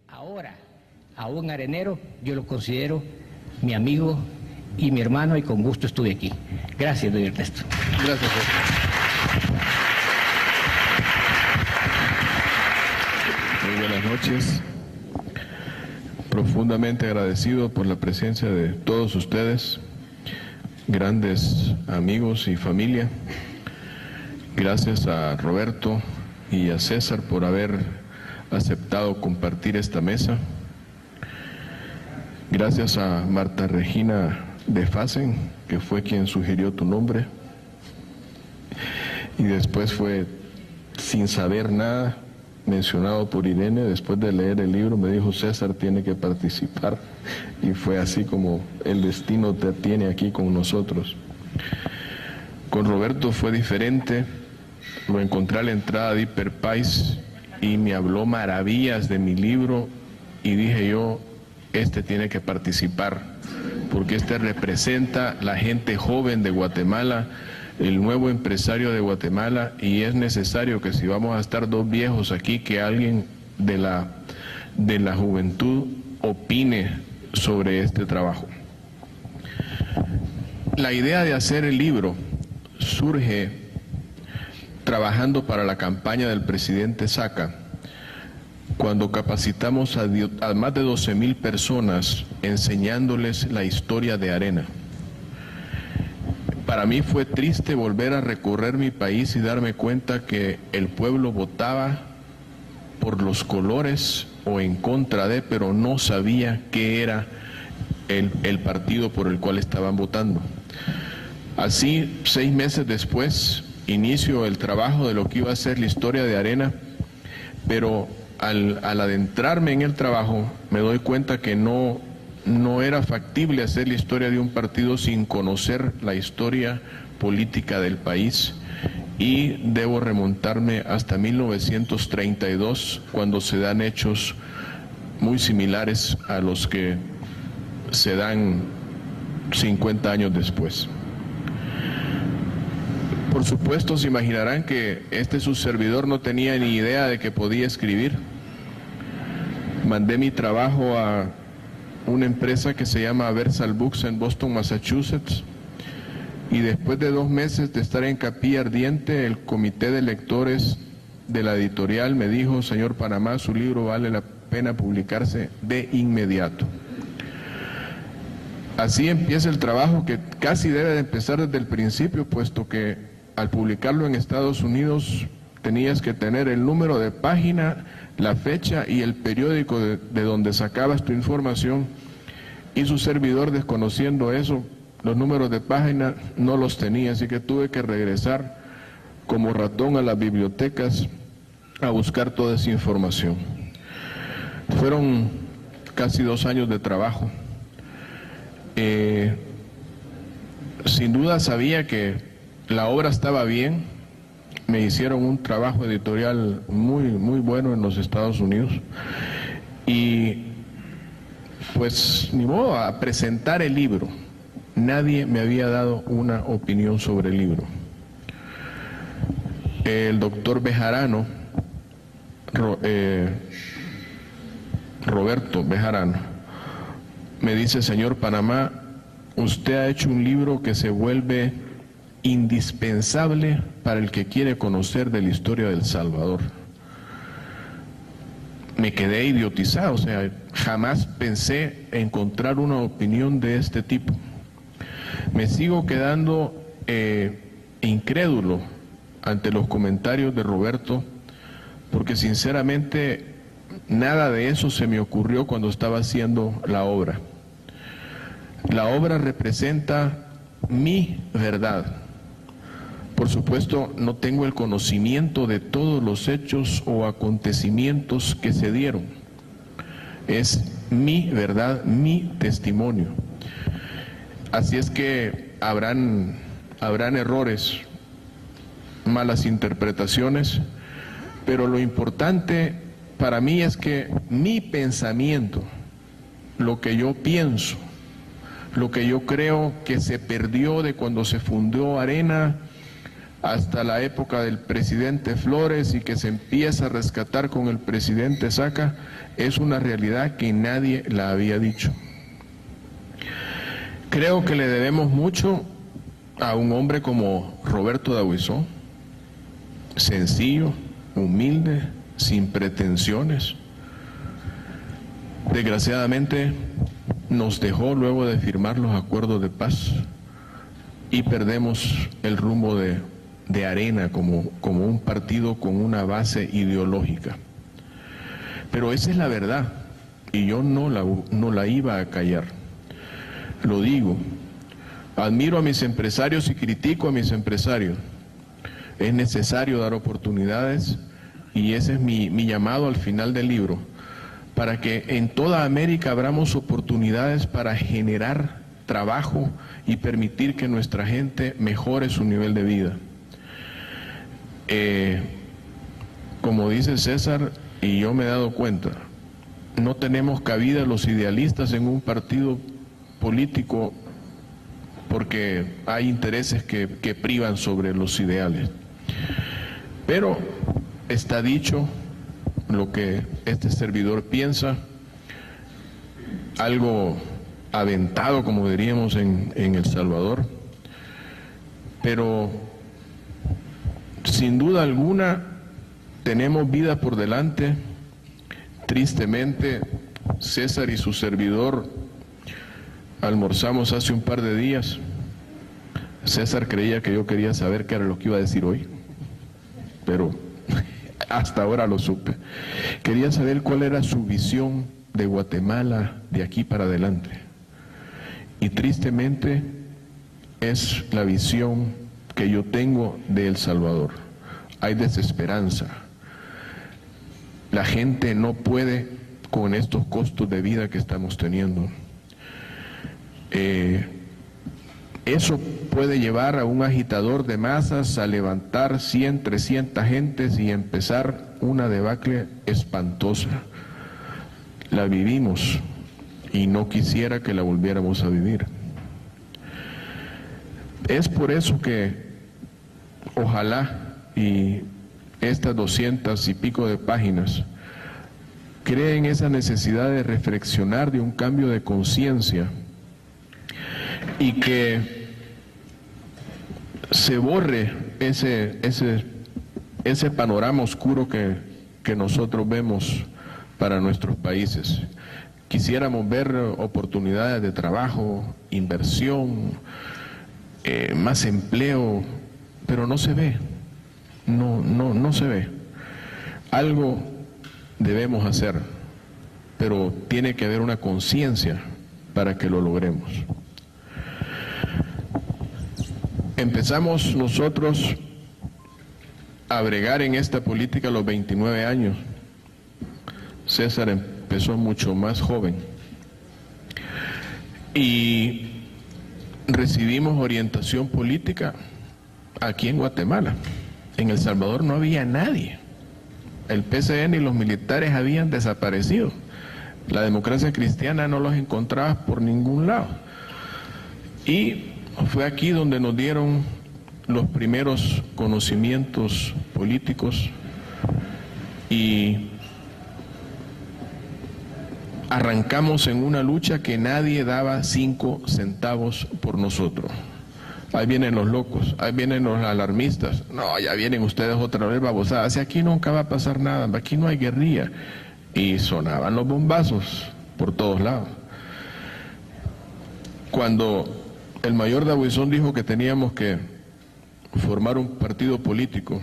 Ahora, a un arenero, yo lo considero mi amigo y mi hermano, y con gusto estuve aquí. Gracias, don Ernesto. Gracias. Muy buenas noches. Profundamente agradecido por la presencia de todos ustedes, grandes amigos y familia. Gracias a Roberto y a César por haber aceptado compartir esta mesa. Gracias a Marta Regina de Fasen, que fue quien sugirió tu nombre. Y después fue, sin saber nada, mencionado por Irene. Después de leer el libro me dijo: César tiene que participar, y fue así como el destino te tiene aquí con nosotros. Con Roberto fue diferente. Lo encontré a la entrada de Hiperpaís y me habló maravillas de mi libro, y dije yo: este tiene que participar, porque este representa la gente joven de Guatemala, el nuevo empresario de Guatemala, y es necesario que si vamos a estar dos viejos aquí, que alguien de la juventud opine sobre este trabajo. La idea de hacer el libro surge trabajando para la campaña del presidente Saca, cuando capacitamos a más de 12,000 personas enseñándoles la historia de Arena. Para mí fue triste volver a recorrer mi país y darme cuenta que el pueblo votaba por los colores o en contra de, pero no sabía qué era el partido por el cual estaban votando. Así, 6 meses después, inicio el trabajo de lo que iba a ser la historia de Arena, pero al adentrarme en el trabajo me doy cuenta que no era factible hacer la historia de un partido sin conocer la historia política del país, y debo remontarme hasta 1932, cuando se dan hechos muy similares a los que se dan 50 años después. Por supuesto, se imaginarán que su servidor no tenía ni idea de que podía escribir. Mandé mi trabajo a una empresa que se llama Versal Books en Boston, Massachusetts, y después de 2 meses de estar en capilla ardiente, el comité de lectores de la editorial me dijo: señor Panamá, su libro vale la pena publicarse de inmediato. Así empieza el trabajo, que casi debe de empezar desde el principio, puesto que al publicarlo en Estados Unidos tenías que tener el número de página, la fecha y el periódico de donde sacabas tu información, y su servidor, desconociendo eso, los números de página no los tenía, así que tuve que regresar como ratón a las bibliotecas a buscar toda esa información. Fueron casi 2 años de trabajo. Sin duda sabía que la obra estaba bien. Me hicieron un trabajo editorial muy bueno en los Estados Unidos, y pues ni modo, a presentar el libro. Nadie me había dado una opinión sobre el libro. El doctor Bejarano, Roberto Bejarano, me dice: señor Panamá, usted ha hecho un libro que se vuelve indispensable para el que quiere conocer de la historia de El Salvador. Me quedé idiotizado, o sea, jamás pensé encontrar una opinión de este tipo. Me sigo quedando incrédulo ante los comentarios de Roberto, porque sinceramente nada de eso se me ocurrió cuando estaba haciendo la obra. La obra representa mi verdad. Por supuesto, no tengo el conocimiento de todos los hechos o acontecimientos que se dieron. Es mi verdad, mi testimonio. Así es que habrán errores, malas interpretaciones, pero lo importante para mí es que mi pensamiento, lo que yo pienso, lo que yo creo que se perdió de cuando se fundó Arena, hasta la época del presidente Flores y que se empieza a rescatar con el presidente Saca, es una realidad que nadie la había dicho. Creo que le debemos mucho a un hombre como Roberto Dauizó, sencillo, humilde, sin pretensiones. Desgraciadamente nos dejó luego de firmar los acuerdos de paz y perdemos el rumbo de Arena como un partido con una base ideológica. Pero esa es la verdad y yo no la iba a callar. Lo digo, admiro a mis empresarios y critico a mis empresarios. Es necesario dar oportunidades y ese es mi llamado al final del libro, para que en toda América abramos oportunidades para generar trabajo y permitir que nuestra gente mejore su nivel de vida. Como dice César, y yo me he dado cuenta, no tenemos cabida los idealistas en un partido político porque hay intereses que privan sobre los ideales. Pero está dicho lo que este servidor piensa, algo aventado, como diríamos en El Salvador, pero sin duda alguna tenemos vida por delante. Tristemente, César y su servidor almorzamos hace un par de días. César creía que yo quería saber qué era lo que iba a decir hoy, pero hasta ahora lo supe. Quería saber cuál era su visión de Guatemala de aquí para adelante. Y tristemente es la visión que yo tengo de El Salvador. Hay desesperanza. La gente no puede con estos costos de vida que estamos teniendo. Eso puede llevar a un agitador de masas a levantar 100, 300 gentes y empezar una debacle espantosa. La vivimos y no quisiera que la volviéramos a vivir. Es por eso que ojalá y estas 200 y pico de páginas creen esa necesidad de reflexionar, de un cambio de conciencia, y que se borre ese panorama oscuro que nosotros vemos para nuestros países. Quisiéramos ver oportunidades de trabajo, inversión, más empleo, pero no se ve, no se ve. Algo debemos hacer, pero tiene que haber una conciencia para que lo logremos. Empezamos nosotros a bregar en esta política a los 29 años. César empezó mucho más joven. Y recibimos orientación política aquí en Guatemala. En El Salvador no había nadie. El PCN y los militares habían desaparecido. La democracia cristiana no los encontraba por ningún lado. Y fue aquí donde nos dieron los primeros conocimientos políticos y arrancamos en una lucha que nadie daba 5 centavos por nosotros. Ahí vienen los locos, ahí vienen los alarmistas. No, ya vienen ustedes otra vez babosadas. Aquí nunca va a pasar nada, aquí no hay guerrilla. Y sonaban los bombazos por todos lados. Cuando el mayor Dauizón dijo que teníamos que formar un partido político,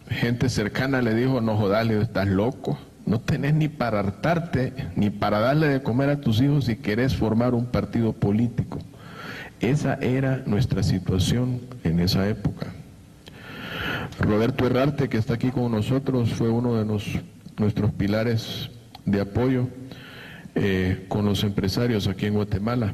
gente cercana le dijo: no jodas, estás loco, no tenés ni para hartarte, ni para darle de comer a tus hijos si querés formar un partido político. Esa era nuestra situación en esa época. Roberto Herrarte, que está aquí con nosotros, fue uno de nuestros pilares de apoyo con los empresarios aquí en Guatemala.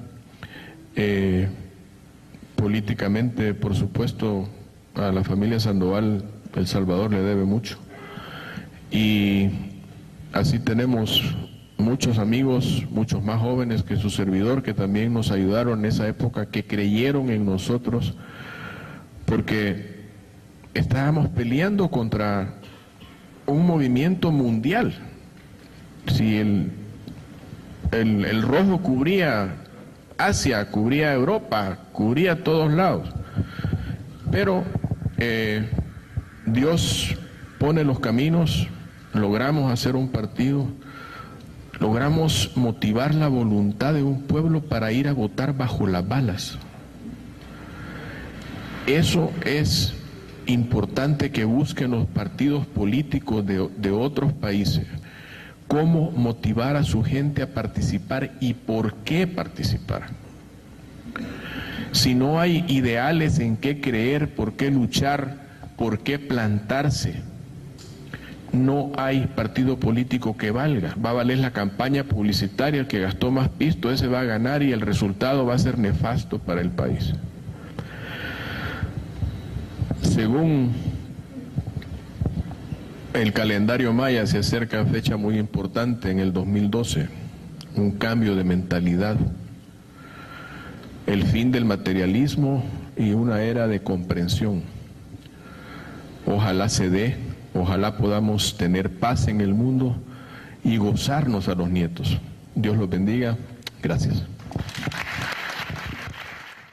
Políticamente, por supuesto, a la familia Sandoval, El Salvador le debe mucho. Y así tenemos muchos amigos, muchos más jóvenes que su servidor, que también nos ayudaron en esa época, que creyeron en nosotros, porque estábamos peleando contra un movimiento mundial. Si el rojo cubría Asia, cubría Europa, cubría todos lados. Pero Dios pone los caminos, logramos hacer un partido, logramos motivar la voluntad de un pueblo para ir a votar bajo las balas. Eso es importante que busquen los partidos políticos de otros países. Cómo motivar a su gente a participar y por qué participar. Si no hay ideales en qué creer, por qué luchar, por qué plantarse, no hay partido político que valga. Va a valer la campaña publicitaria, el que gastó más pisto, ese va a ganar y el resultado va a ser nefasto para el país. Según el calendario maya, se acerca fecha muy importante en el 2012, un cambio de mentalidad, el fin del materialismo y una era de comprensión. Ojalá se dé, ojalá podamos tener paz en el mundo y gozarnos a los nietos. Dios los bendiga. Gracias.